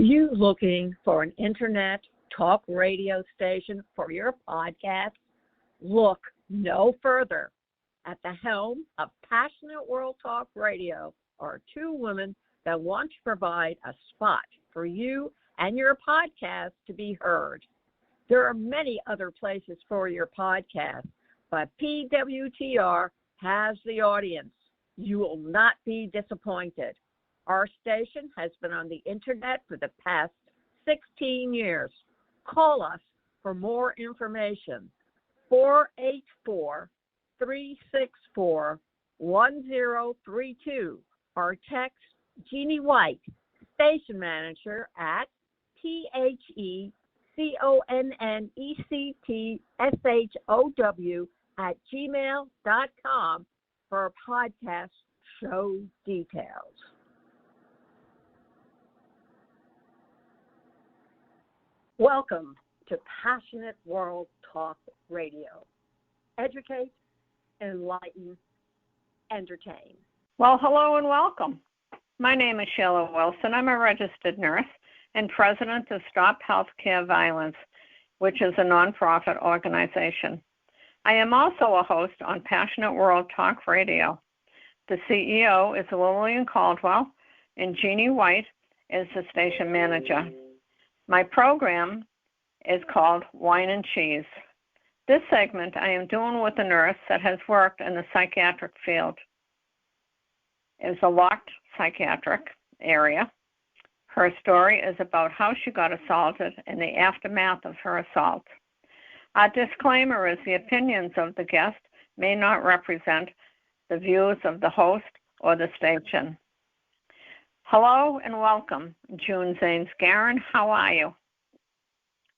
you looking for an internet talk radio station for your podcast? Look no further. At the helm of Passionate World Talk Radio are two women that want to provide a spot for you and your podcast to be heard. There are many other places for your podcast, but PWTR has the audience. You will not be disappointed. Our station has been on the internet for the past 16 years. Call us for more information. 484-364-1032 or text Jeannie White, station manager at THECONNECTSHOW@gmail.com for podcast show details. Welcome to Passionate World Talk Radio. Educate, enlighten, entertain. Well, hello and welcome. My name is Sheila Wilson. I'm a registered nurse and president of Stop Healthcare Violence, which is a nonprofit organization. I am also a host on Passionate World Talk Radio. The CEO is Lillian Caldwell, and Jeannie White is the station manager. My program is called Wine and Cheese. This segment I am doing with a nurse that has worked in the psychiatric field. It's a locked psychiatric area. Her story is about how she got assaulted and the aftermath of her assault. Our disclaimer is the opinions of the guest may not represent the views of the host or the station. Hello and welcome, June Zanes-Garin. How are you?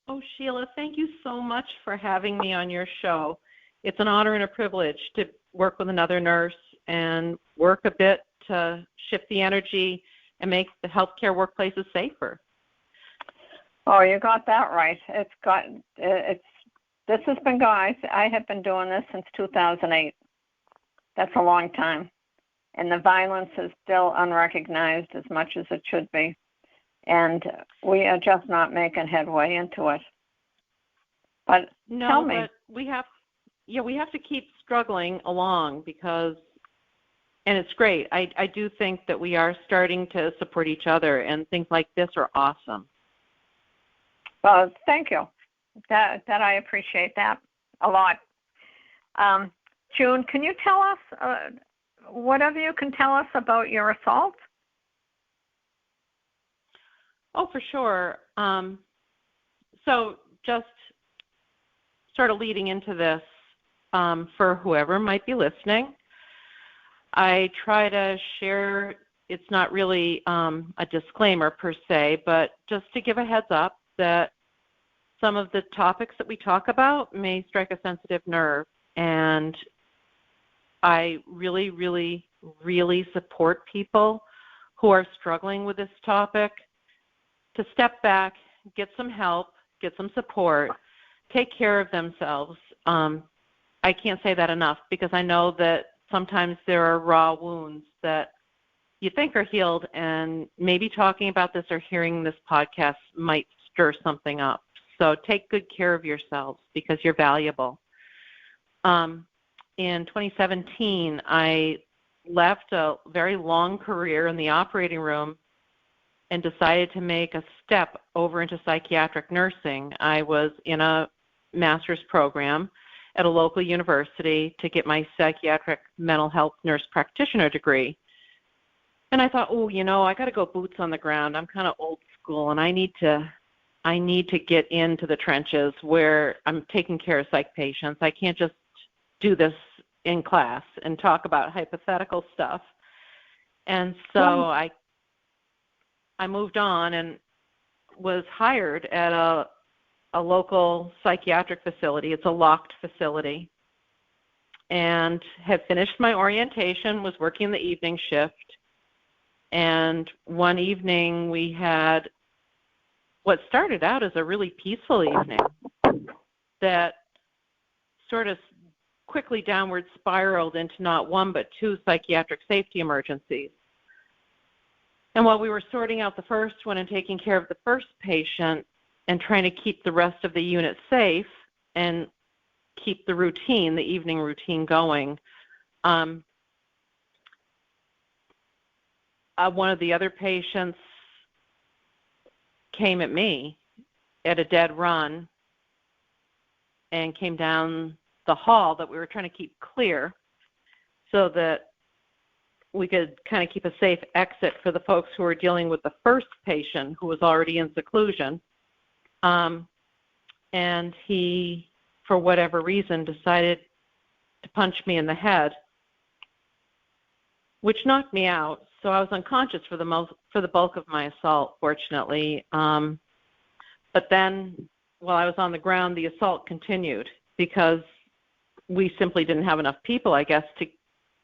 Oh, Sheila, thank you so much for having me on your show. It's an honor and a privilege to work with another nurse and work a bit to shift the energy and make the healthcare workplaces safer. Oh, you got that right. This has been, guys, I have been doing this since 2008. That's a long time. And the violence is still unrecognized as much as it should be. And we are just not making headway into it. But no, tell me. But we have to keep struggling along because, and it's great. I do think that we are starting to support each other, and things like this are awesome. Well, thank you. That I appreciate that a lot. June, can you tell us whatever you can tell us about your assault? Oh, for sure. So just sort of leading into this, for whoever might be listening, I try to share, it's not really a disclaimer per se, but just to give a heads up that some of the topics that we talk about may strike a sensitive nerve. And I really, really, really support people who are struggling with this topic to step back, get some help, get some support, take care of themselves. I can't say that enough because I know that sometimes there are raw wounds that you think are healed, and maybe talking about this or hearing this podcast might stir something up. So take good care of yourselves because you're valuable. In 2017, I left a very long career in the operating room and decided to make a step over into psychiatric nursing. I was in a master's program at a local university to get my psychiatric mental health nurse practitioner degree. And I thought, I got to go boots on the ground. I'm kind of old school, and I need to get into the trenches where I'm taking care of psych patients. I can't just do this in class and talk about hypothetical stuff. And so I moved on and was hired at a local psychiatric facility. It's a locked facility. And had finished my orientation, was working the evening shift. And one evening we had what started out as a really peaceful evening that sort of quickly downward spiraled into not one but two psychiatric safety emergencies. And while we were sorting out the first one and taking care of the first patient and trying to keep the rest of the unit safe and keep the routine, the evening routine going, one of the other patients came at me at a dead run and came down the hall that we were trying to keep clear so that we could kind of keep a safe exit for the folks who were dealing with the first patient who was already in seclusion. And he, for whatever reason, decided to punch me in the head, which knocked me out. So I was unconscious for the bulk of my assault, fortunately. But then while I was on the ground, the assault continued because we simply didn't have enough people, I guess, to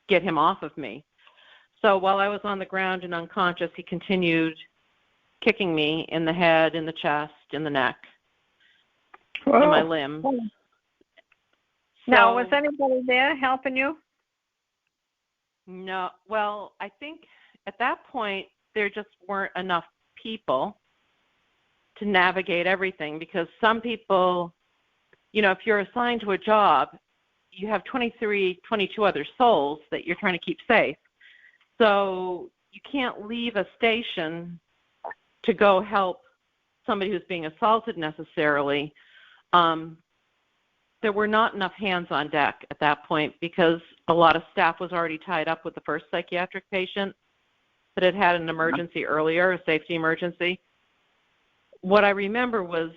get him off of me. So while I was on the ground and unconscious, he continued kicking me in the head, in the chest, in the neck, in my limbs. Now, was anybody there helping you? No. Well, I think at that point there just weren't enough people to navigate everything because some people, if you're assigned to a job, you have 22 other souls that you're trying to keep safe. So you can't leave a station to go help somebody who's being assaulted necessarily. There were not enough hands on deck at that point because a lot of staff was already tied up with the first psychiatric patient that had had an emergency earlier, a safety emergency. What I remember was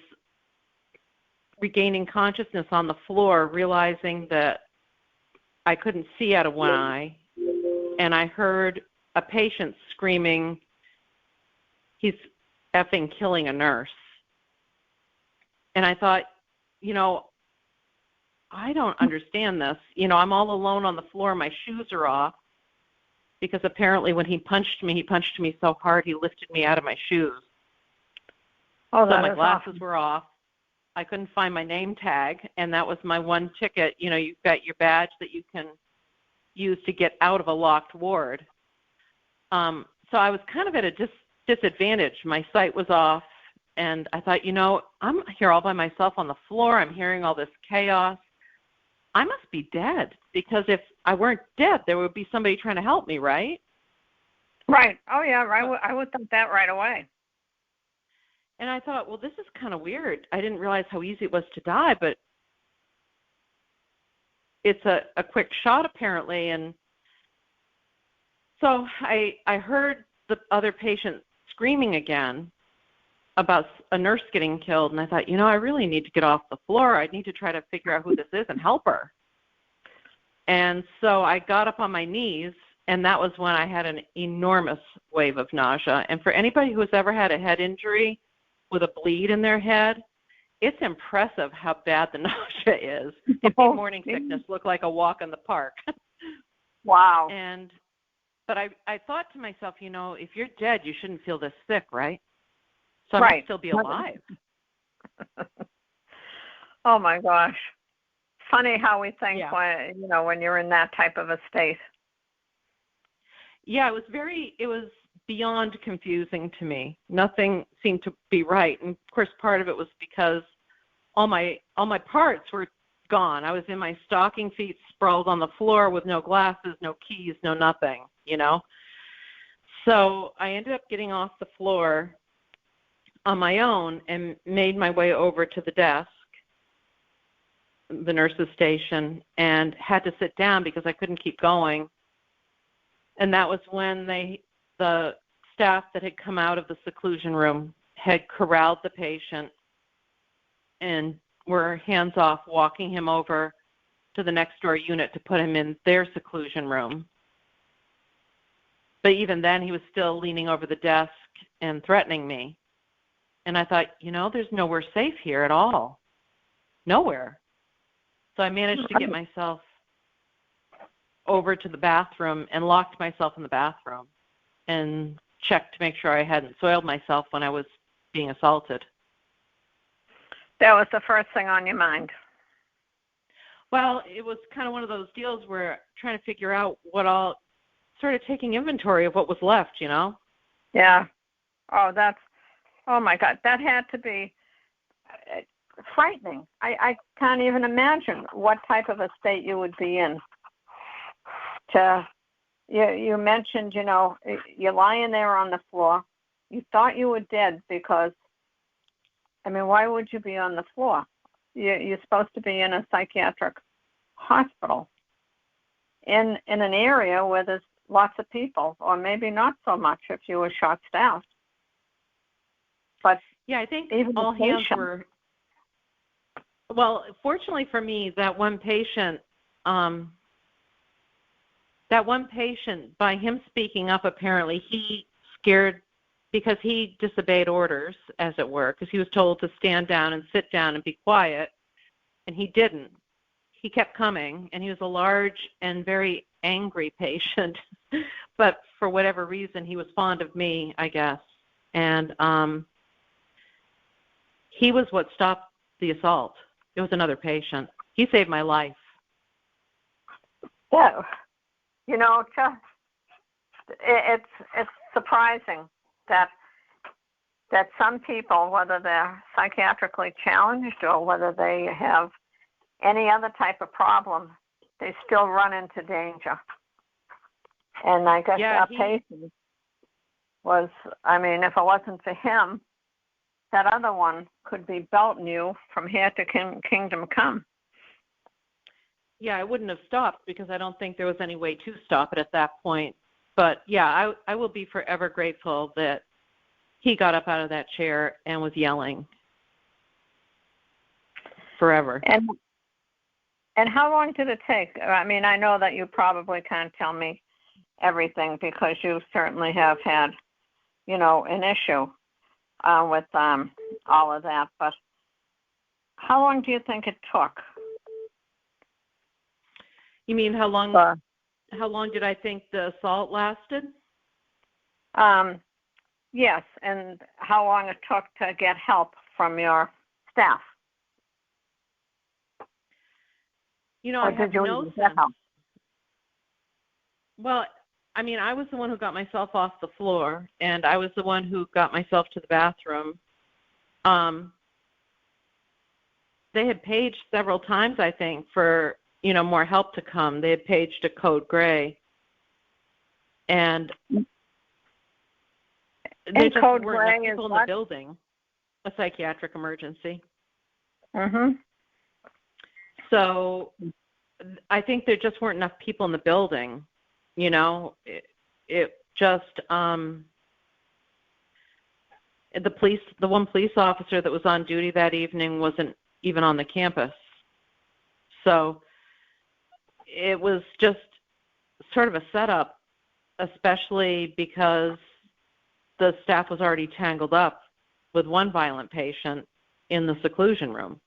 regaining consciousness on the floor, realizing that I couldn't see out of one eye, and I heard a patient screaming, "He's effing killing a nurse." And I thought, I don't understand this. I'm all alone on the floor. My shoes are off because apparently when he punched me so hard he lifted me out of my shoes. Oh, so my glasses were off. I couldn't find my name tag, and that was my one ticket. You've got your badge that you can use to get out of a locked ward. So I was kind of at a disadvantage. My sight was off, and I thought, I'm here all by myself on the floor. I'm hearing all this chaos. I must be dead, because if I weren't dead, there would be somebody trying to help me, right? Right. Oh, yeah, right. I would think that right away. And I thought, well, this is kind of weird. I didn't realize how easy it was to die, but it's a quick shot apparently. And so I heard the other patient screaming again about a nurse getting killed, and I thought, I really need to get off the floor. I need to try to figure out who this is and help her. And so I got up on my knees, and that was when I had an enormous wave of nausea. And for anybody who has ever had a head injury with a bleed in their head, it's impressive how bad the nausea is. It made morning sickness look like a walk in the park. Wow. But I thought to myself, if you're dead, you shouldn't feel this sick, right? So I might still be alive. Oh my gosh. Funny how we think when you're in that type of a state. Yeah, it was beyond confusing to me. Nothing seemed to be right. And of course part of it was because all my parts were gone. I was in my stocking feet sprawled on the floor with no glasses, no keys, no nothing, So I ended up getting off the floor on my own and made my way over to the desk, the nurse's station, and had to sit down because I couldn't keep going. And that was when the staff that had come out of the seclusion room had corralled the patient and were hands off walking him over to the next door unit to put him in their seclusion room. But even then he was still leaning over the desk and threatening me. And I thought, there's nowhere safe here at all. Nowhere. So I managed to get myself over to the bathroom and locked myself in the bathroom and checked to make sure I hadn't soiled myself when I was being assaulted. That was the first thing on your mind. Well, it was kind of one of those deals where trying to figure out sort of taking inventory of what was left, Yeah. Oh my God, that had to be frightening. I can't even imagine what type of a state you would be in. You mentioned, you're lying there on the floor. You thought you were dead because, why would you be on the floor? You're supposed to be in a psychiatric hospital in an area where there's lots of people, or maybe not so much if you were short-staffed. But yeah, I think even all hands were. Well, fortunately for me, that one patient, by him speaking up, apparently he scared, because he disobeyed orders, as it were, because he was told to stand down and sit down and be quiet, and he didn't. He kept coming, and he was a large and very angry patient, but for whatever reason, he was fond of me, I guess, and he was what stopped the assault. It was another patient. He saved my life. Yeah. It's surprising that some people, whether they're psychiatrically challenged or whether they have any other type of problem, they still run into danger. And I guess our patient was, if it wasn't for him, that other one could be belting you from here to kingdom come. Yeah, I wouldn't have stopped because I don't think there was any way to stop it at that point. But, yeah, I will be forever grateful that he got up out of that chair and was yelling. Forever. And how long did it take? I know that you probably can't tell me everything because you certainly have had, an issue with all of that. But how long do you think it took? You mean how long did I think the assault lasted? Yes, and how long it took to get help from your staff? I have no sense. Well, I was the one who got myself off the floor, and I was the one who got myself to the bathroom. They had paged several times, I think, for, more help to come. They had paged a code gray. And there just weren't enough people in the building, a psychiatric emergency. Mm-hmm. So I think there just weren't enough people in the building. It just the one police officer that was on duty that evening wasn't even on the campus. So it was just sort of a setup, especially because the staff was already tangled up with one violent patient in the seclusion room.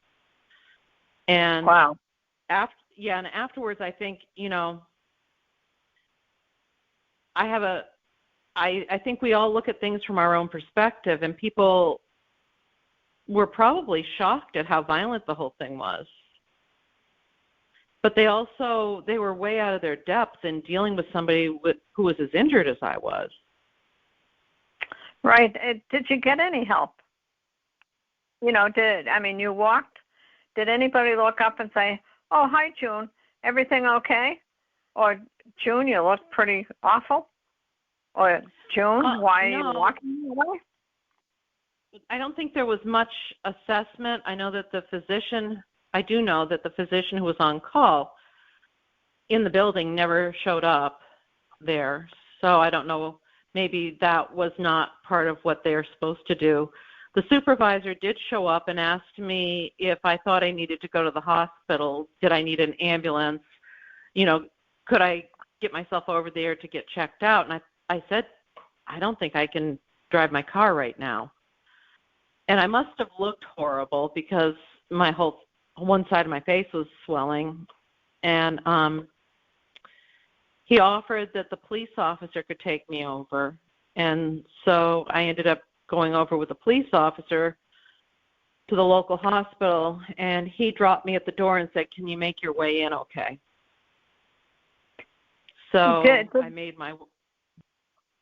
And wow. And afterwards, I think, I think we all look at things from our own perspective, and people were probably shocked at how violent the whole thing was. But they were way out of their depth in dealing with somebody who was as injured as I was. Right. Did you get any help? You walked. Did anybody look up and say, "Oh, hi, June, everything okay?" Or, "June, you look pretty awful"? Or, "June, why are you walking away?" I don't think there was much assessment. I know that the physician who was on call in the building never showed up there. So I don't know, maybe that was not part of what they're supposed to do. The supervisor did show up and asked me if I thought I needed to go to the hospital. Did I need an ambulance? Could I get myself over there to get checked out? And I said, I don't think I can drive my car right now. And I must have looked horrible because my whole one side of my face was swelling. And he offered that the police officer could take me over. And so I ended up going over with a police officer to the local hospital, and he dropped me at the door and said, "Can you make your way in okay?" So I made my...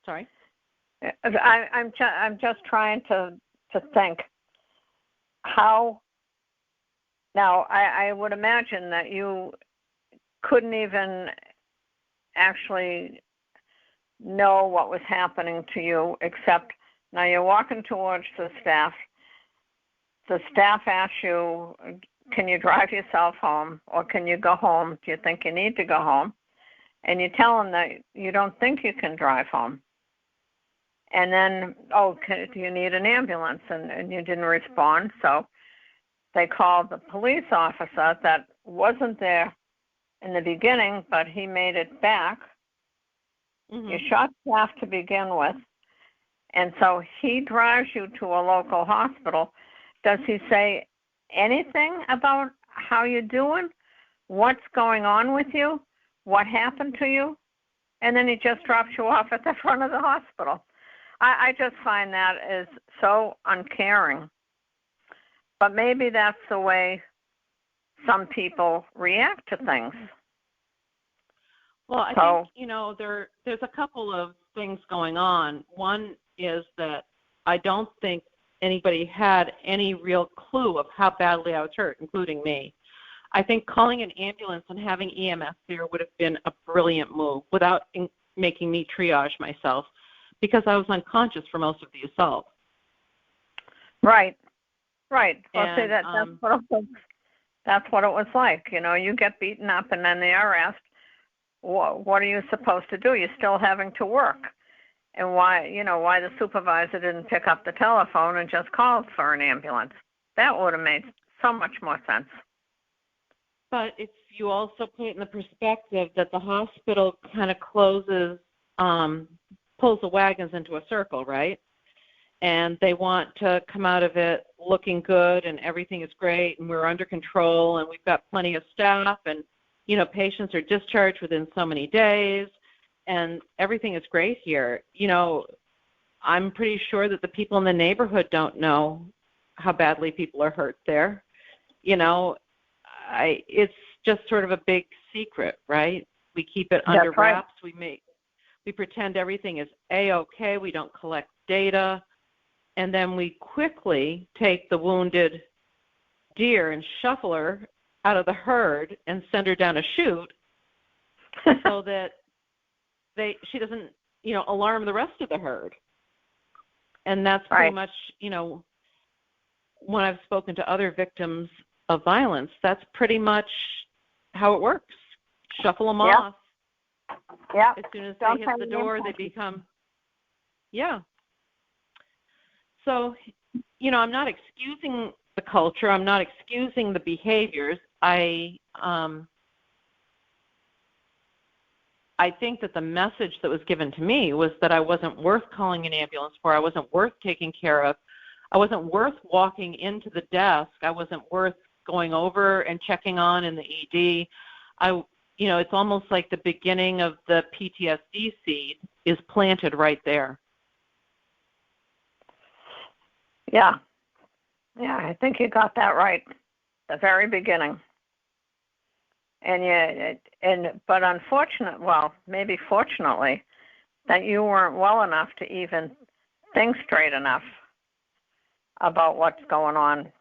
Sorry? I'm just trying to think how. Now, I would imagine that you couldn't even actually know what was happening to you, except now you're walking towards the staff. The staff asks you, can you drive yourself home, or can you go home? Do you think you need to go home? And you tell them that you don't think you can drive home. And then, do you need an ambulance? And you didn't respond, so they called the police officer that wasn't there in the beginning, but he made it back. Mm-hmm. You shot staff to begin with, and so he drives you to a local hospital. Does he say anything about how you're doing, what's going on with you, what happened to you? And then he just drops you off at the front of the hospital. I just find that is so uncaring. But maybe that's the way some people react to things. Well, I think, there's a couple of things going on. One is that I don't think anybody had any real clue of how badly I was hurt, including me. I think calling an ambulance and having EMS there would have been a brilliant move without making me triage myself, because I was unconscious for most of the assault. Right. Well, and, see, that's what it was like. You get beaten up, and then they are asked, what are you supposed to do? You're still having to work. And why the supervisor didn't pick up the telephone and just called for an ambulance. That would have made so much more sense. But if you also put it in the perspective that the hospital kind of pulls the wagons into a circle, right? And they want to come out of it looking good and everything is great and we're under control and we've got plenty of staff and, patients are discharged within so many days and everything is great here. I'm pretty sure that the people in the neighborhood don't know how badly people are hurt there. It's just sort of a big secret, right? We keep it under wraps. Right. We pretend everything is A-okay. We don't collect data. And then we quickly take the wounded deer and shuffle her out of the herd and send her down a chute so that she doesn't, alarm the rest of the herd. And that's pretty much, when I've spoken to other victims of violence, that's pretty much how it works. Shuffle them off. Yeah. As soon as they hit the door, they become, So, I'm not excusing the culture. I'm not excusing the behaviors. I think that the message that was given to me was that I wasn't worth calling an ambulance for. I wasn't worth taking care of. I wasn't worth walking into the desk. I wasn't worth going over and checking on in the ED. It's almost like the beginning of the PTSD seed is planted right there. Yeah, I think you got that right, the very beginning. But maybe fortunately, that you weren't well enough to even think straight enough about what's going on.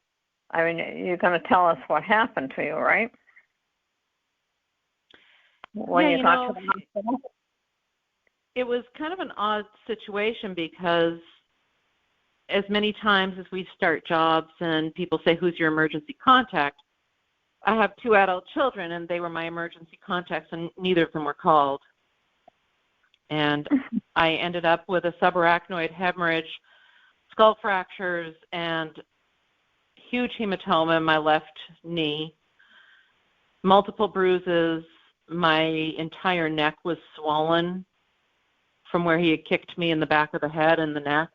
I mean, you're going to tell us what happened to you, right? When you got to the hospital? It was kind of an odd situation because as many times as we start jobs and people say, who's your emergency contact? I have 2 adult children, and they were my emergency contacts, and neither of them were called. And I ended up with a subarachnoid hemorrhage, skull fractures, and huge hematoma in my left knee, multiple bruises. My entire neck was swollen from where he had kicked me in the back of the head and the neck.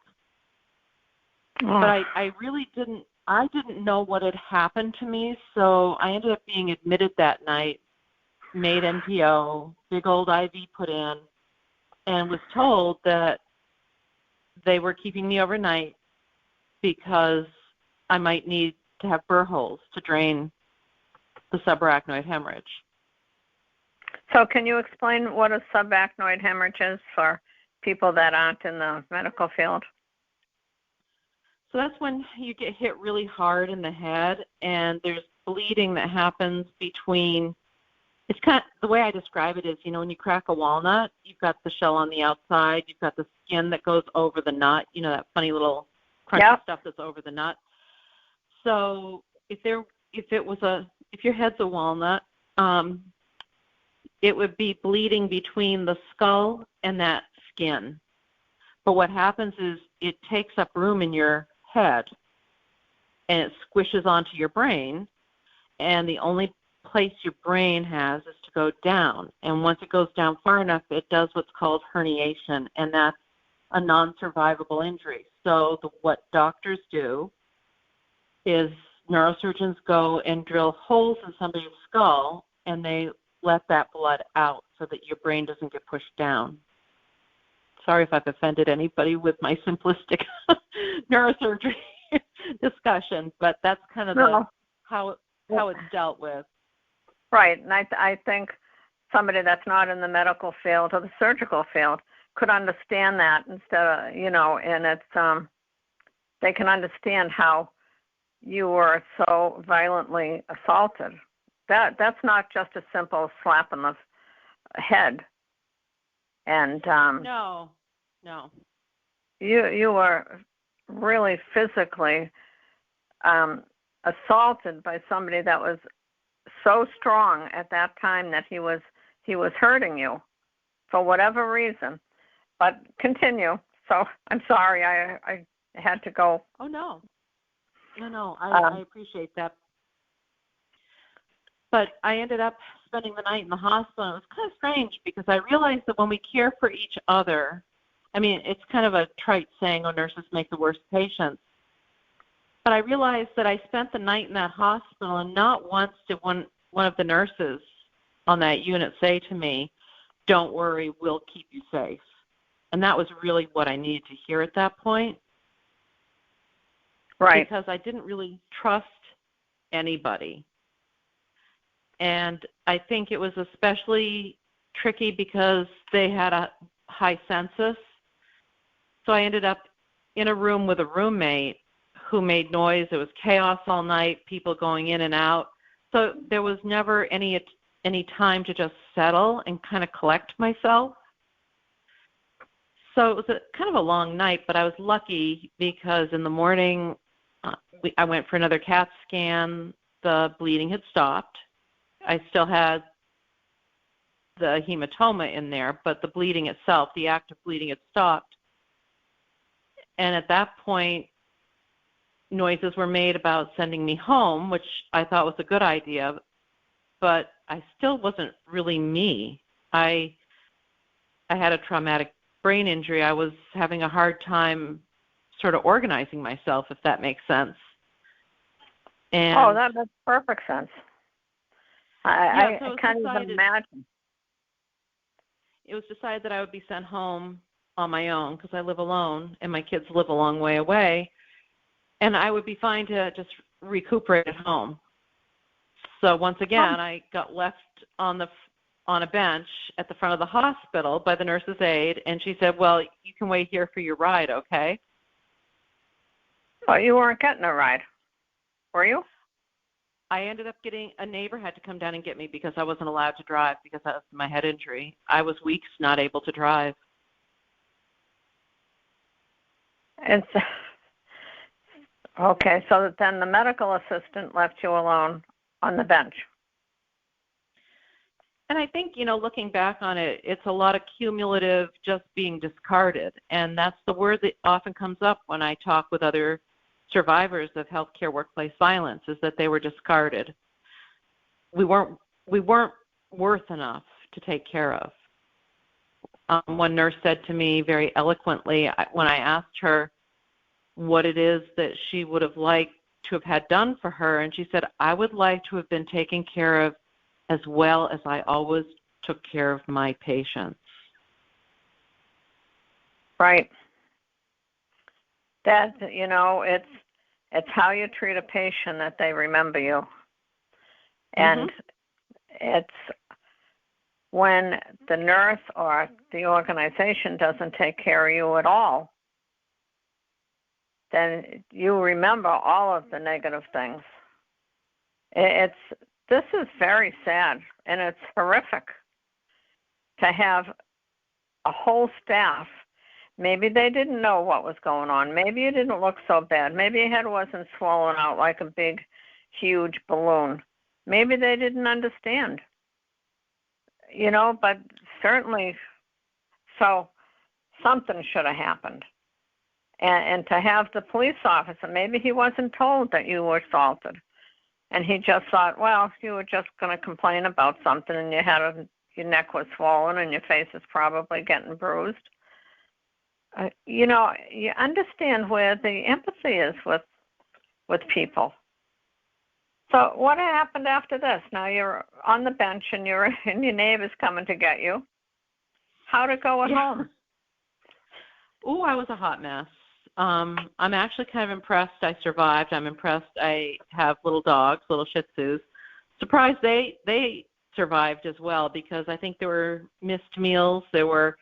Oh. But I really didn't know what had happened to me, so I ended up being admitted that night, made NPO, big old IV put in, and was told that they were keeping me overnight because I might need to have burr holes to drain the subarachnoid hemorrhage. So can you explain what a subarachnoid hemorrhage is for people that aren't in the medical field? So that's when you get hit really hard in the head, and there's bleeding that happens between. It's kind of, the way I describe it is, when you crack a walnut, you've got the shell on the outside, you've got the skin that goes over the nut, that funny little crunchy stuff that's over the nut. So if your head's a walnut, it would be bleeding between the skull and that skin. But what happens is it takes up room in your head, and it squishes onto your brain, and the only place your brain has is to go down. And once it goes down far enough, it does what's called herniation, and that's a non-survivable injury. So what doctors do is neurosurgeons go and drill holes in somebody's skull, and they let that blood out so that your brain doesn't get pushed down. Sorry if I've offended anybody with my simplistic neurosurgery discussion, but that's kind of how it's dealt with. Right, and I think somebody that's not in the medical field or the surgical field could understand that instead of, and it's they can understand how you were so violently assaulted. That's not just a simple slap on the head. And no. You were really physically assaulted by somebody that was so strong at that time that he was hurting you for whatever reason. But continue. So I'm sorry, I had to go. Oh no. I appreciate that. But I ended up spending the night in the hospital. It was kind of strange because I realized that when we care for each other, it's kind of a trite saying, nurses make the worst patients. But I realized that I spent the night in that hospital, and not once did one of the nurses on that unit say to me, "Don't worry, we'll keep you safe." And that was really what I needed to hear at that point. Right. Because I didn't really trust anybody. And I think it was especially tricky because they had a high census. So I ended up in a room with a roommate who made noise. It was chaos all night, people going in and out. So there was never any time to just settle and kind of collect myself. So it was kind of a long night, but I was lucky because in the morning I went for another CAT scan. The bleeding had stopped. I still had the hematoma in there, but the bleeding itself, the active bleeding, had stopped. And at that point, noises were made about sending me home, which I thought was a good idea, but I still wasn't really me. I had a traumatic brain injury. I was having a hard time sort of organizing myself, if that makes sense. And that makes perfect sense. I can't even imagine. It was decided that I would be sent home on my own because I live alone and my kids live a long way away, and I would be fine to just recuperate at home. So once again, I got left on a bench at the front of the hospital by the nurse's aide, and she said, "Well, you can wait here for your ride, okay?" Oh, you weren't getting a ride, were you? I ended up a neighbor had to come down and get me because I wasn't allowed to drive because of my head injury. I was weeks not able to drive. And so, okay, so then the medical assistant left you alone on the bench. And I think, looking back on it, it's a lot of cumulative just being discarded. And that's the word that often comes up when I talk with other survivors of healthcare workplace violence, is that they were discarded. We weren't worth enough to take care of. One nurse said to me very eloquently when I asked her what it is that she would have liked to have had done for her, and she said, "I would like to have been taken care of as well as I always took care of my patients." Right. That, it's how you treat a patient that they remember you. And it's when the nurse or the organization doesn't take care of you at all, then you remember all of the negative things. This is very sad, and it's horrific to have a whole staff. Maybe they didn't know what was going on. Maybe you didn't look so bad. Maybe your head wasn't swollen out like a big, huge balloon. Maybe they didn't understand. But certainly, so something should have happened. And to have the police officer, maybe he wasn't told that you were assaulted. And he just thought, well, you were just going to complain about something and your neck was swollen and your face is probably getting bruised. You understand where the empathy is with people. So what happened after this? Now you're on the bench and your neighbor's coming to get you. How'd it go at home? Oh, I was a hot mess. I'm actually kind of impressed I survived. I'm impressed I have little dogs, little Shih Tzus. Surprised they survived as well, because I think there were missed meals. There were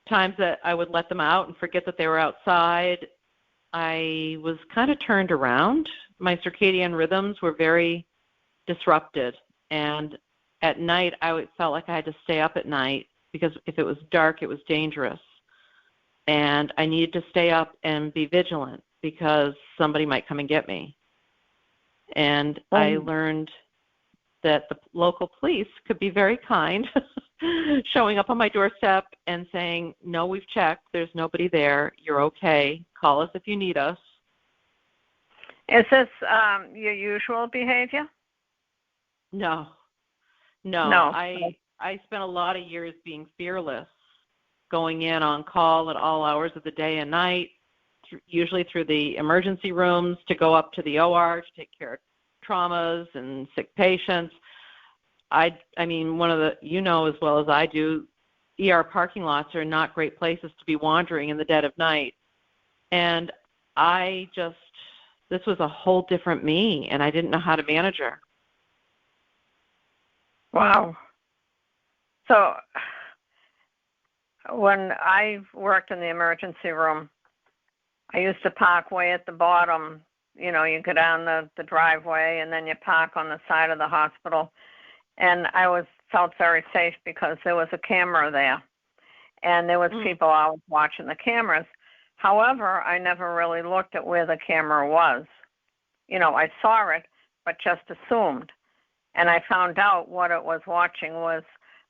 times that I would let them out and forget that they were outside. I was kind of turned around. My circadian rhythms were very disrupted. And at night, I felt like I had to stay up at night, because if it was dark, it was dangerous. And I needed to stay up and be vigilant, because somebody might come and get me. And I learned that the local police could be very kind, showing up on my doorstep and saying, no, we've checked. There's nobody there. You're okay. Call us if you need us. Is this your usual behavior? No. I spent a lot of years being fearless, going in on call at all hours of the day and night, usually through the emergency rooms, to go up to the OR to take care of traumas and sick patients. I mean, one of the, as well as I do, ER parking lots are not great places to be wandering in the dead of night. And this was a whole different me, and I didn't know how to manage her. Wow. So when I worked in the emergency room, I used to park way at the bottom. You go down the driveway, and then you park on the side of the hospital. And I felt very safe because there was a camera there, and there was people always watching the cameras. However, I never really looked at where the camera was. I saw it, but just assumed. And I found out what it was watching was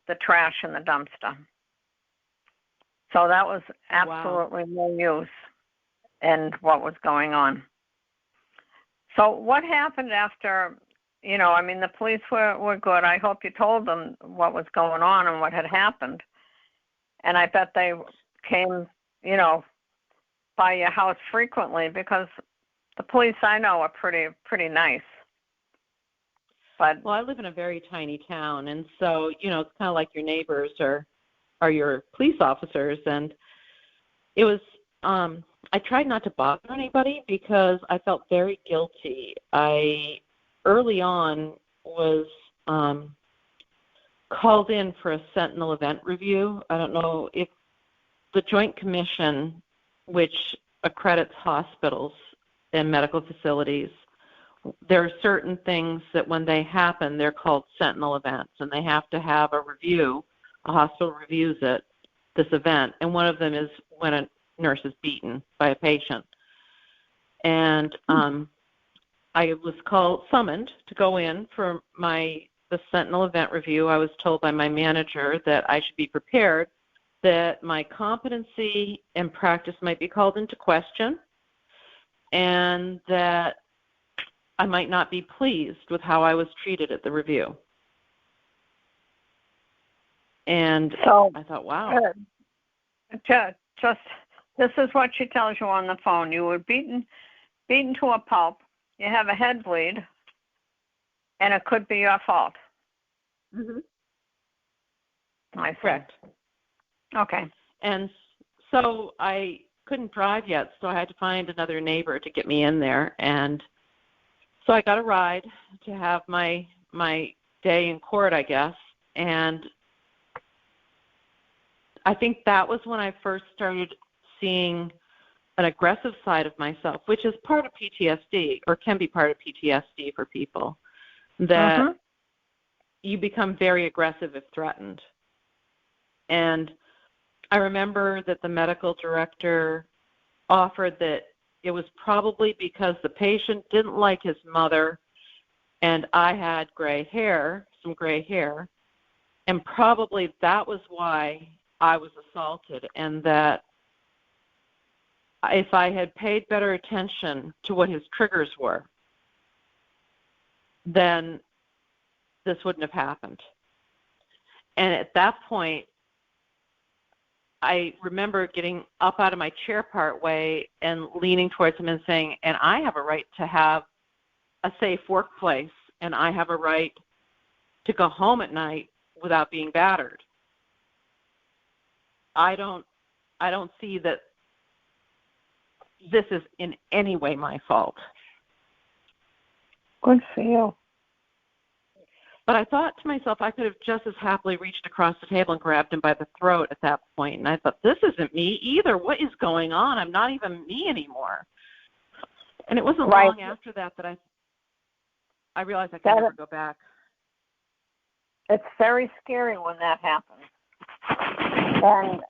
the trash in the dumpster. So that was absolutely no use in what was going on. So what happened after, the police were good. I hope you told them what was going on and what had happened. And I bet they came, by your house frequently, because the police I know are pretty nice. But I live in a very tiny town, and so, it's kind of like your neighbors are your police officers. And it was, I tried not to bother anybody because I felt very guilty. I early on was called in for a Sentinel event review. I don't know if the Joint Commission, which accredits hospitals and medical facilities, there are certain things that when they happen, they're called Sentinel events, and they have to have a review. A hospital reviews this event, and one of them is when a nurse is beaten by a patient. And I was summoned to go in for the Sentinel event review. I was told by my manager that I should be prepared, that my competency and practice might be called into question, and that I might not be pleased with how I was treated at the review. And so I thought, wow. Just this is what she tells you on the phone. You were beaten to a pulp. You have a head bleed, and it could be your fault. Mm-hmm. I see. Correct. Okay. And so I couldn't drive yet, so I had to find another neighbor to get me in there. And so I got a ride to have my day in court, I guess. And I think that was when I first started seeing an aggressive side of myself, which is part of PTSD, or can be part of PTSD for people, that you become very aggressive if threatened. And I remember that the medical director offered that it was probably because the patient didn't like his mother, and I had some gray hair, and probably that was why I was assaulted, and that if I had paid better attention to what his triggers were, then this wouldn't have happened. And at that point, I remember getting up out of my chair part way and leaning towards him and saying, and I have a right to have a safe workplace, and I have a right to go home at night without being battered. I don't see that this is in any way my fault. Good for you. But I thought to myself, I could have just as happily reached across the table and grabbed him by the throat at that point. And I thought, this isn't me either. What is going on? I'm not even me anymore. And it wasn't long after that I realized I could never go back. It's very scary when that happens. And,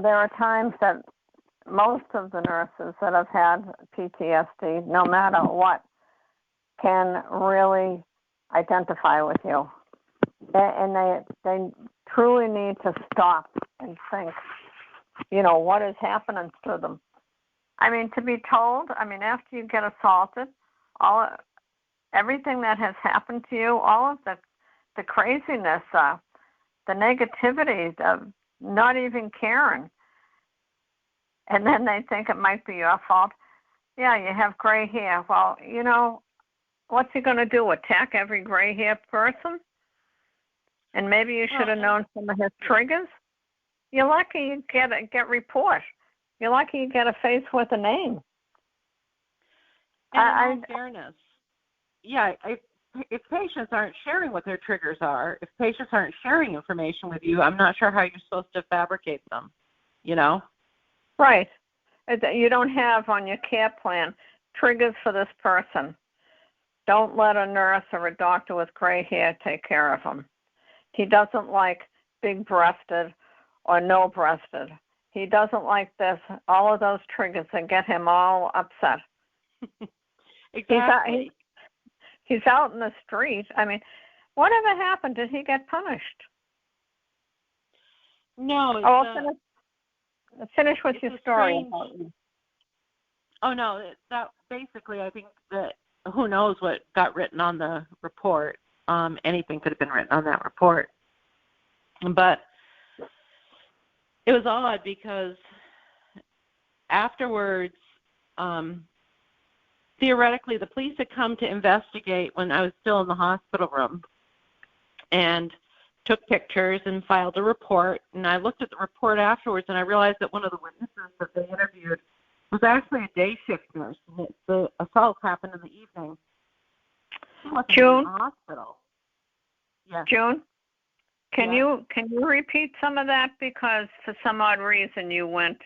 there are times that most of the nurses that have had PTSD, no matter what, can really identify with you. And they truly need to stop and think, what is happening to them. I mean, to be told, after you get assaulted, everything that has happened to you, all of the craziness, the negativity, the not even caring, and then they think it might be your fault. Yeah, you have gray hair. Well, what's he going to do, attack every gray-haired person? And maybe you should have known some of his triggers. You're lucky you get report. You're lucky you get a face with a name. And in all fairness, if patients aren't sharing what their triggers are, if patients aren't sharing information with you, I'm not sure how you're supposed to fabricate them, Right. You don't have on your care plan triggers for this person. Don't let a nurse or a doctor with gray hair take care of him. He doesn't like big-breasted or no-breasted. He doesn't like this. All of those triggers that get him all upset. Exactly. He's out in the street. Whatever happened? Did he get punished? No. Finish with your story. Oh, no. That basically, I think that who knows what got written on the report. Anything could have been written on that report. But it was odd because afterwards, theoretically, the police had come to investigate when I was still in the hospital room and took pictures and filed a report. And I looked at the report afterwards, and I realized that one of the witnesses that they interviewed was actually a day shift nurse. And the assault happened in the evening. She wasn't June? in the hospital. Yes. June, can you repeat some of that, because for some odd reason you went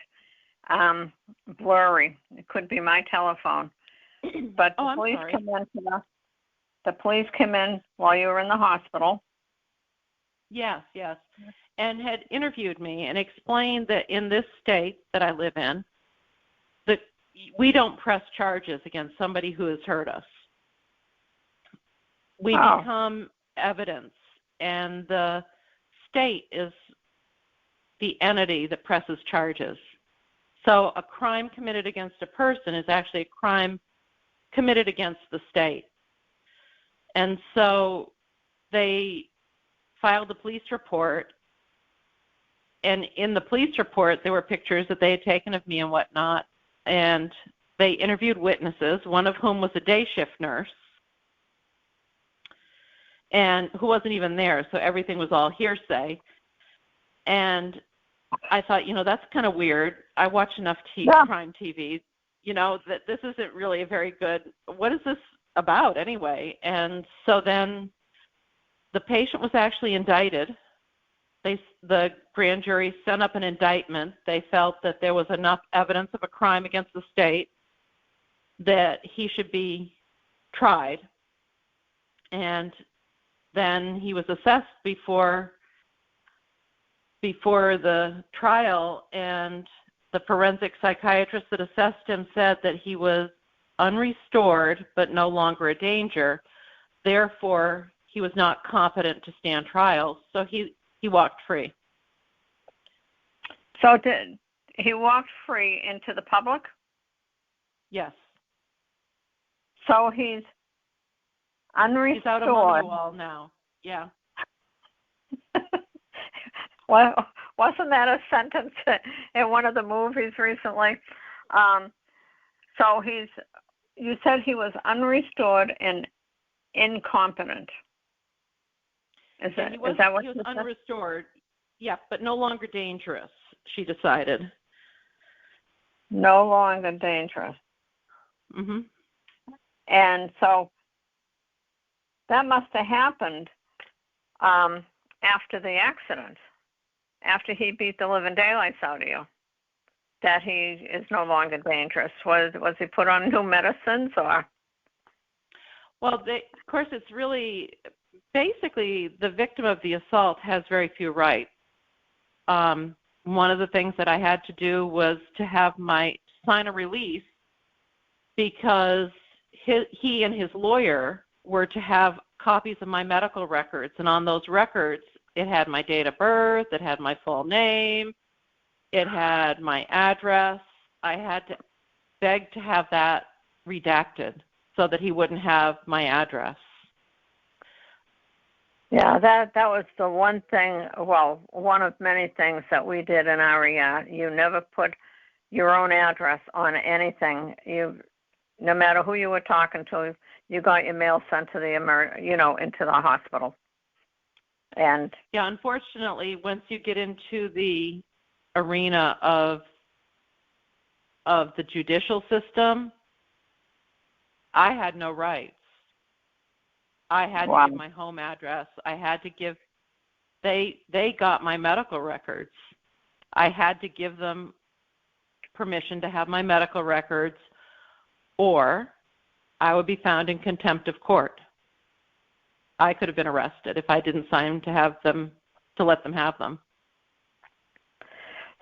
blurry. It could be my telephone. But the police came in while you were in the hospital. Yes, and had interviewed me and explained that in this state that I live in, that we don't press charges against somebody who has hurt us. We become evidence, and the state is the entity that presses charges. So a crime committed against a person is actually a crime committed against the state. And so they filed a police report, and in the police report there were pictures that they had taken of me and whatnot, and they interviewed witnesses, one of whom was a day shift nurse, and who wasn't even there, so everything was all hearsay. And I thought, that's kind of weird. I watch enough crime TV, that this isn't really a very good, what is this about anyway? And so then the patient was actually indicted, the grand jury sent up an indictment. They felt that there was enough evidence of a crime against the state that he should be tried. And then he was assessed before the trial, and the forensic psychiatrist that assessed him said that he was unrestored but no longer a danger. Therefore, he was not competent to stand trial, so he walked free. So he walked free into the public? Yes. So he's unrestored. He's out among you all now. Yeah. Well, wasn't that a sentence in one of the movies recently? So you said he was unrestored and incompetent. Is that what he was you said? unrestored? Yeah, but no longer dangerous, she decided. No longer dangerous. Mhm. And so that must have happened after the accident, after he beat the living daylights out of you, that he is no longer dangerous. Was he put on new medicines or? Well, of course, it's really basically the victim of the assault has very few rights. One of the things that I had to do was to have sign a release because he and his lawyer were to have copies of my medical records, and on those records it had my date of birth, it had my full name, it had my address. I had to beg to have that redacted so that he wouldn't have my address. Yeah, that was the one thing, well, one of many things that we did in RER. You never put your own address on anything. No matter who you were talking to, you got your mail sent to into the hospital. And yeah, unfortunately, once you get into the arena of the judicial system, I had no rights. I had to give my home address. I had to give they got my medical records. I had to give them permission to have my medical records, or I would be found in contempt of court. I could have been arrested if I didn't sign to let them have them.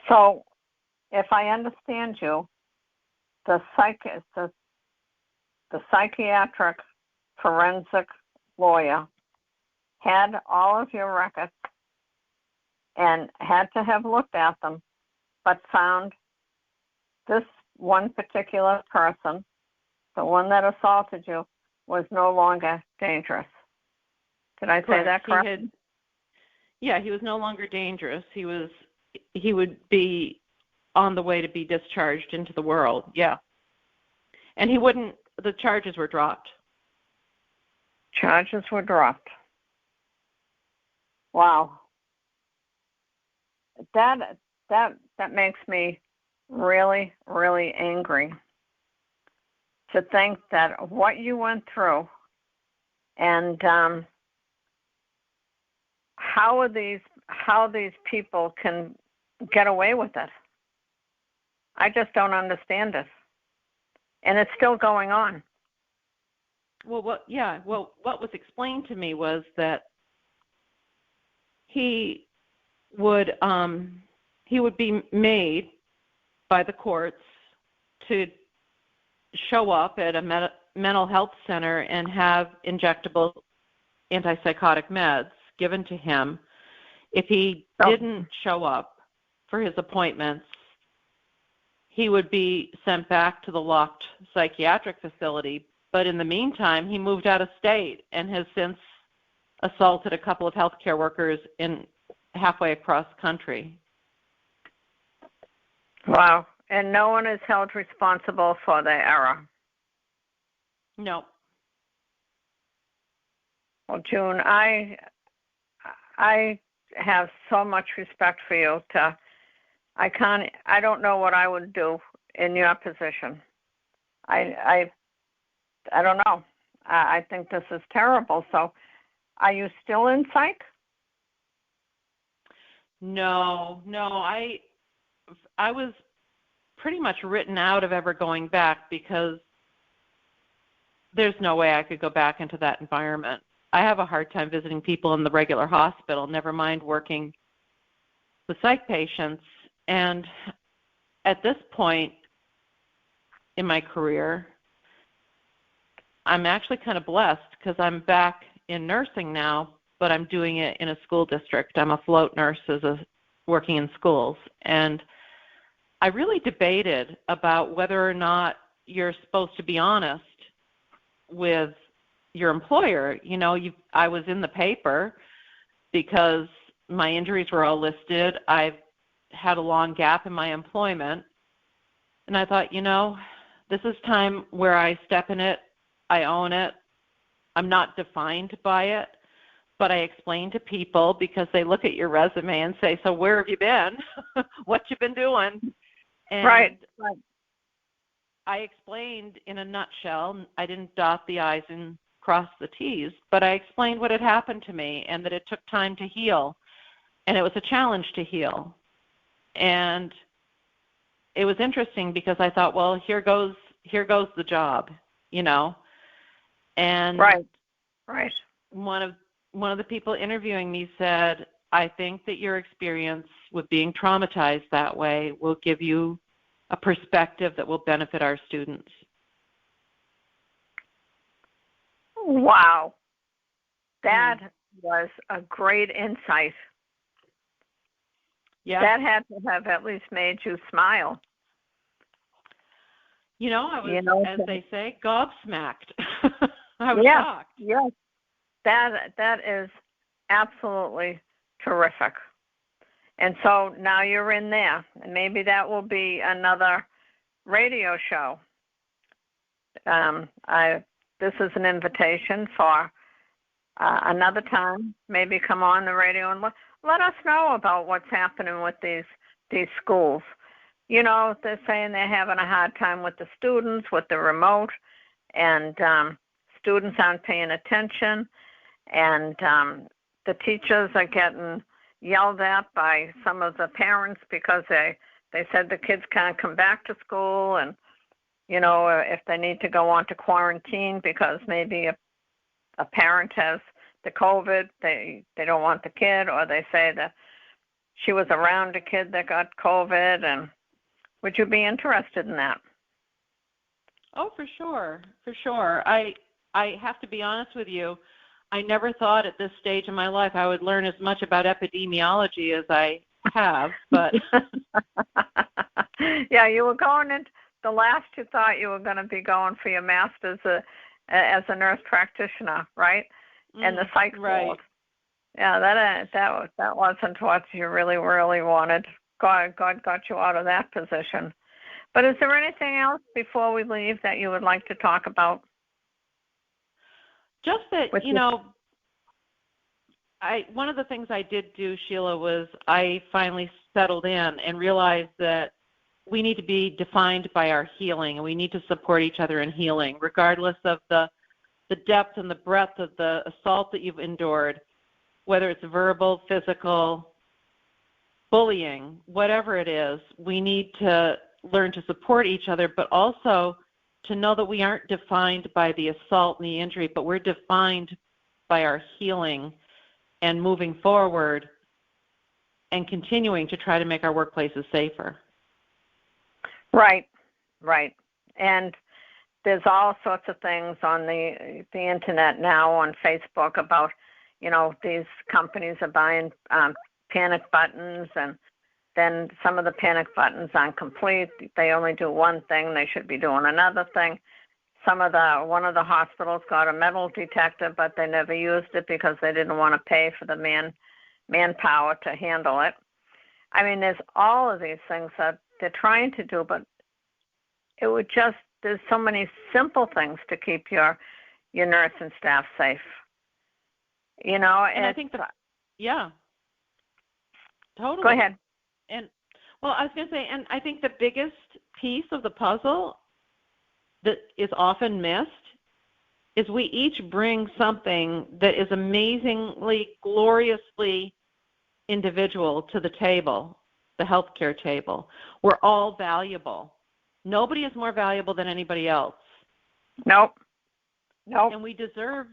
So, if I understand you, the psychiatric forensic lawyer had all of your records and had to have looked at them, but found this one particular person, the one that assaulted you, was no longer dangerous. Did I say that correctly? Yeah, he was no longer dangerous. He would be on the way to be discharged into the world. Yeah. And the charges were dropped. Charges were dropped. Wow. That makes me really, really angry to think that what you went through and how these people can get away with it. I just don't understand it. And it's still going on. Well, what was explained to me was that he would be made by the courts to show up at a mental health center and have injectable antipsychotic meds given to him. If he didn't show up for his appointments, he would be sent back to the locked psychiatric facility. But in the meantime, he moved out of state and has since assaulted a couple of healthcare workers halfway across country. Wow. And no one is held responsible for their error. No. Well, June, I have so much respect for you. I don't know what I would do in your position. I don't know. I think this is terrible. So, are you still in psych? No, I was pretty much written out of ever going back because there's no way I could go back into that environment. I have a hard time visiting people in the regular hospital, never mind working with psych patients. And at this point in my career, I'm actually kind of blessed because I'm back in nursing now, but I'm doing it in a school district. I'm a float nurse working in schools. And I really debated about whether or not you're supposed to be honest with your employer. You know, I was in the paper because my injuries were all listed. I've had a long gap in my employment. And I thought, this is time where I step in it. I own it. I'm not defined by it, but I explain to people because they look at your resume and say, so where have you been? What you been doing? And Right. I explained in a nutshell. I didn't dot the I's and cross the T's, but I explained what had happened to me and that it took time to heal, and it was a challenge to heal. And it was interesting because I thought, well, here goes the job, And Right. One of the people interviewing me said, I think that your experience with being traumatized that way will give you a perspective that will benefit our students. Wow. That was a great insight. Yeah. That had to have at least made you smile. I was, as they say, gobsmacked. I was shocked. Yes. That is absolutely terrific. And so now you're in there, and maybe that will be another radio show. This is an invitation for another time. Maybe come on the radio and let us know about what's happening with these schools. They're saying they're having a hard time with the students, with the remote, and students aren't paying attention, and the teachers are getting yelled at by some of the parents because they said the kids can't come back to school, and if they need to go on to quarantine because maybe a parent has the COVID, they don't want the kid, or they say that she was around a kid that got COVID. And would you be interested in that? Oh, for sure. I have to be honest with you. I never thought at this stage in my life I would learn as much about epidemiology as I have, but yeah, you were going into the last you thought you were going to be going for your master's as a nurse practitioner, right? And the psych field. Yeah, that wasn't what you really wanted. God got you out of that position. But is there anything else before we leave that you would like to talk about? Just that, one of the things I did do, Sheila, was I finally settled in and realized that we need to be defined by our healing, and we need to support each other in healing, regardless of the depth and the breadth of the assault that you've endured, whether it's verbal, physical, bullying, whatever it is. We need to learn to support each other, but also to know that we aren't defined by the assault and the injury, but we're defined by our healing and moving forward and continuing to try to make our workplaces safer. Right. And there's all sorts of things on the internet now, on Facebook, about, these companies are buying panic buttons, and then some of the panic buttons aren't complete. They only do one thing. They should be doing another thing. One of the hospitals got a metal detector, but they never used it because they didn't want to pay for the manpower to handle it. I mean, there's all of these things that they're trying to do, but there's so many simple things to keep your nurse and staff safe. And I think totally. Go ahead. And I was going to say, and I think the biggest piece of the puzzle that is often missed is we each bring something that is amazingly, gloriously individual to the table, the healthcare table. We're all valuable. Nobody is more valuable than anybody else. Nope. And we deserve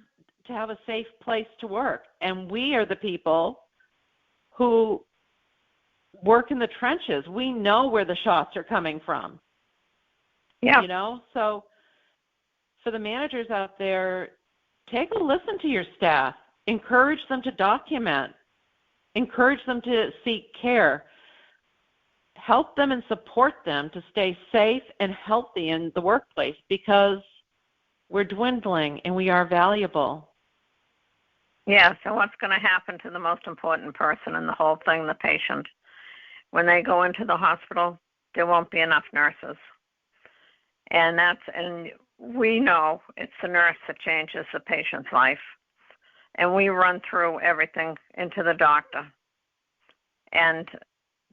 to have a safe place to work. And we are the people who work in the trenches. We know where the shots are coming from. Yeah. You know, so for the managers out there, take a listen to your staff. Encourage them to document. Encourage them to seek care. Help them and support them to stay safe and healthy in the workplace, because we're dwindling and we are valuable. Yeah, so what's going to happen to the most important person in the whole thing, the patient? When they go into the hospital, there won't be enough nurses. And we know it's the nurse that changes the patient's life. And we run through everything into the doctor. And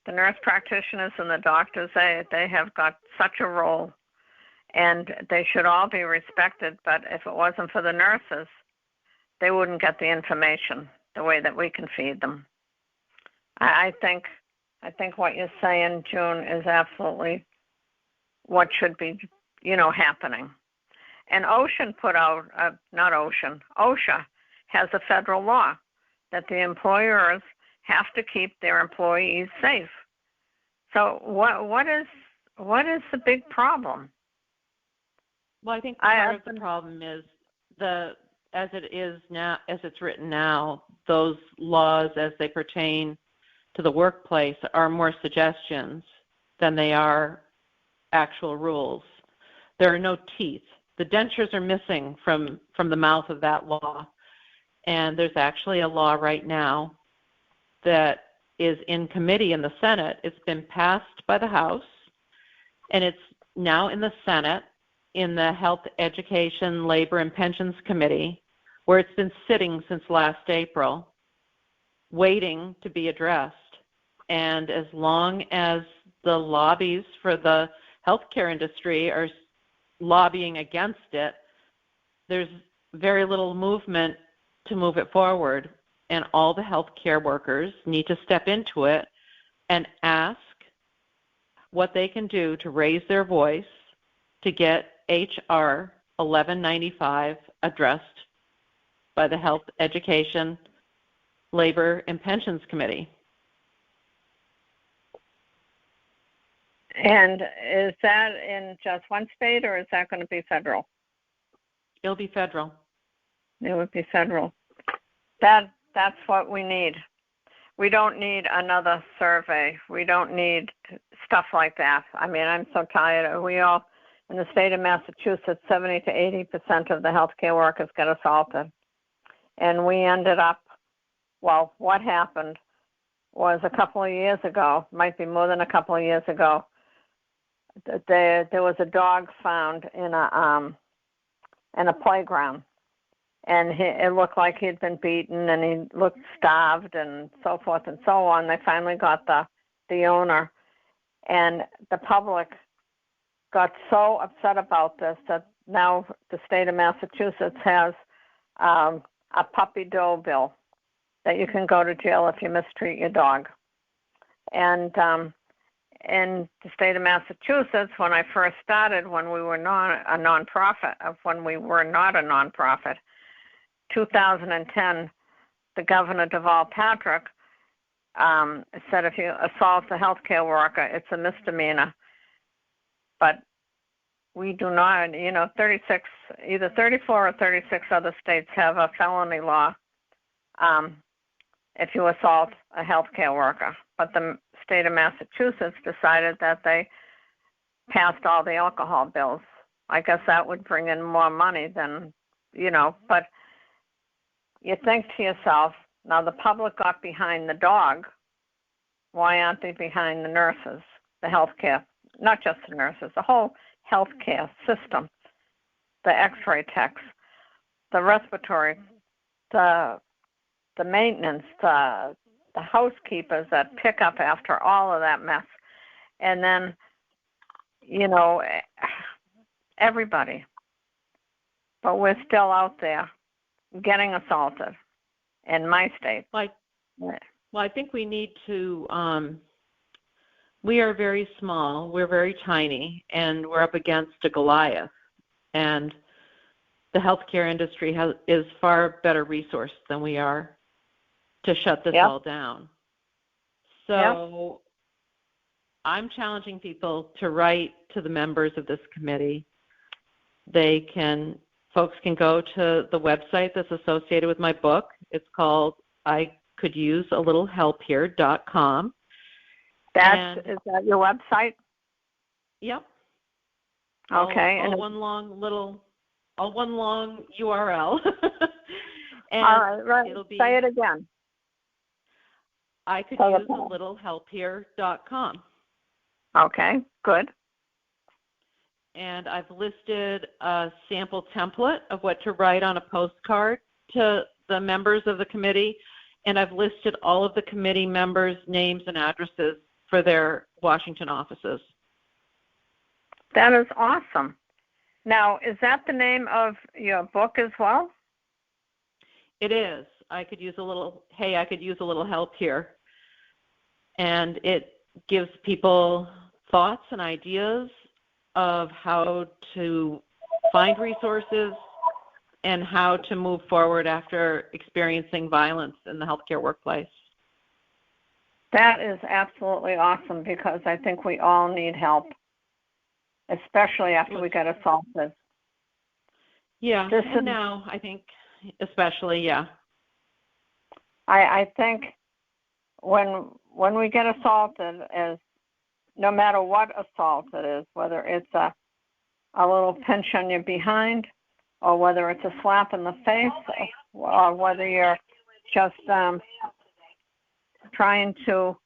the nurse practitioners and the doctors, they have got such a role. And they should all be respected, but if it wasn't for the nurses, they wouldn't get the information the way that we can feed them. I think what you're saying, June, is absolutely what should be, happening. And OSHA has a federal law that the employers have to keep their employees safe. So what is the big problem? Well, I think part of the problem is as it's written now, those laws as they pertain to the workplace are more suggestions than they are actual rules. There are no teeth. The dentures are missing from the mouth of that law. And there's actually a law right now that is in committee in the Senate. It's been passed by the House, and it's now in the Senate in the Health, Education, Labor, and Pensions Committee, where it's been sitting since last April, waiting to be addressed. And as long as the lobbies for the healthcare industry are lobbying against it, there's very little movement to move it forward. And all the healthcare workers need to step into it and ask what they can do to raise their voice to get HR 1195 addressed by the Health, Education, Labor, and Pensions Committee. And is that in just one state, or is that going to be federal? It'll be federal. It would be federal. That's what we need. We don't need another survey. We don't need stuff like that. I mean, I'm so tired. We all, in the state of Massachusetts, 70 to 80% of the healthcare workers get assaulted. And we ended up, well, what happened was a couple of years ago, might be more than a couple of years ago, there was a dog found in a playground. And it looked like he'd been beaten, and he looked starved and so forth and so on. They finally got the owner. And the public got so upset about this that now the state of Massachusetts has a puppy dole bill that you can go to jail if you mistreat your dog. And in the state of Massachusetts, when I first started, when we were not a nonprofit, 2010, the Governor Deval Patrick said if you assault a healthcare worker, it's a misdemeanor. But we do not, 36, either 34 or 36 other states have a felony law if you assault a healthcare worker. But the state of Massachusetts decided that they passed all the alcohol bills. I guess that would bring in more money than, but you think to yourself, now the public got behind the dog. Why aren't they behind the nurses, the healthcare, not just the nurses, the whole healthcare system, the x-ray techs, the respiratory, the maintenance, the housekeepers that pick up after all of that mess. And then, everybody. But we're still out there getting assaulted in my state. Like Well, I think we need to, we are very small, we're very tiny, and we're up against a Goliath. And the healthcare industry is far better resourced than we are to shut this all down. So I'm challenging people to write to the members of this committee. Folks can go to the website that's associated with my book. It's called ICouldUseALittleHelpHere.com. Is that your website? Yep. Okay. All one long URL. And all right. It'll be, say it again. ICouldUseALittleHelpHere.com. Okay, good. And I've listed a sample template of what to write on a postcard to the members of the committee, and I've listed all of the committee members' names and addresses for their Washington offices. That is awesome. Now, is that the name of your book as well? It is. I could use a little help here. And it gives people thoughts and ideas of how to find resources and how to move forward after experiencing violence in the healthcare workplace. That is absolutely awesome, because I think we all need help, especially after we get assaulted. Yeah, and now I think especially, yeah. I think when we get assaulted, as no matter what assault it is, whether it's a little pinch on your behind, or whether it's a slap in the face, or whether you're just trying to,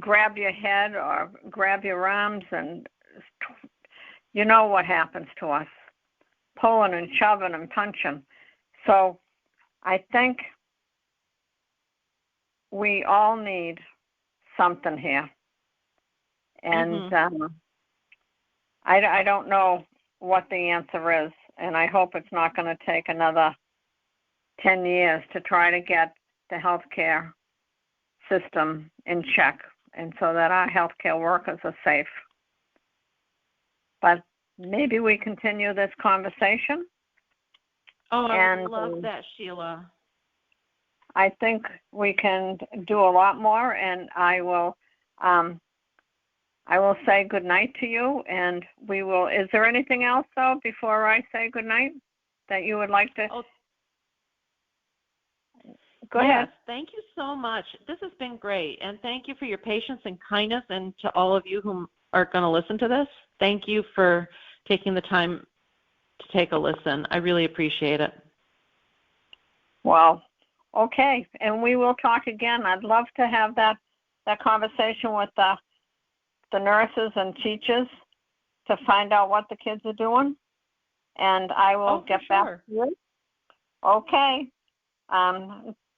grab your head or grab your arms, and you know what happens to us, pulling and shoving and punching. So I think we all need something here. And I don't know what the answer is, and I hope it's not going to take another 10 years to try to get the healthcare system in check, and so that our healthcare workers are safe. But maybe we continue this conversation. Oh, I would love that, Sheila. I think we can do a lot more, and I will say good night to you, and we will. Is there anything else, though, before I say good night that you would like to? Go ahead. Thank you so much. This has been great, and thank you for your patience and kindness, and to all of you who are going to listen to this, thank you for taking the time to take a listen. I really appreciate it. Well, okay, and we will talk again. I'd love to have that conversation with the nurses and teachers to find out what the kids are doing, and I will get back to you. Okay.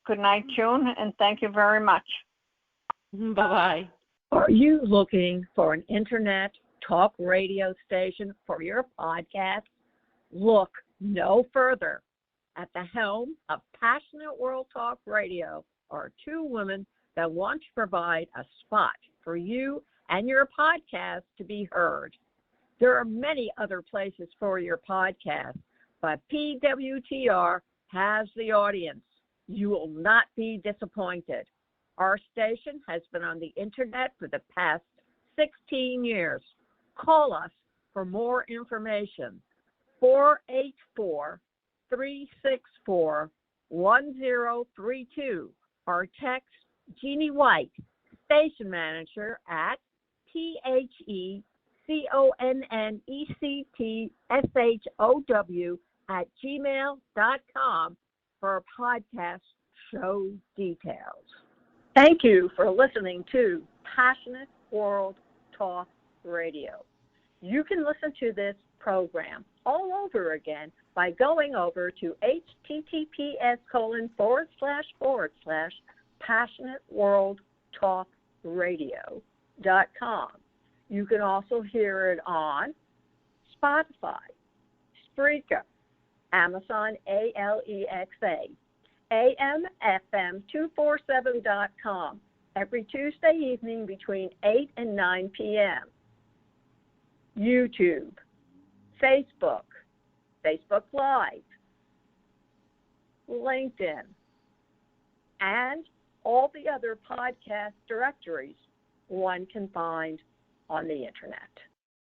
Good night, June, and thank you very much. Bye-bye. Are you looking for an internet talk radio station for your podcast? Look no further. At the helm of Passionate World Talk Radio are two women that want to provide a spot for you and your podcast to be heard. There are many other places for your podcast, but PWTR has the audience. You will not be disappointed. Our station has been on the internet for the past 16 years. Call us for more information. 484-364-1032 or text Jeannie White, station manager, at PHECONNECTSHOW@gmail.com for podcast show details. Thank you for listening to Passionate World Talk Radio. You can listen to this program all over again by going over to https://passionateworldtalkradio.com. You can also hear it on Spotify, Spreaker, Amazon Alexa, amfm247.com every Tuesday evening between 8 and 9 p.m. YouTube, Facebook, Facebook Live, LinkedIn, and all the other podcast directories one can find on the Internet.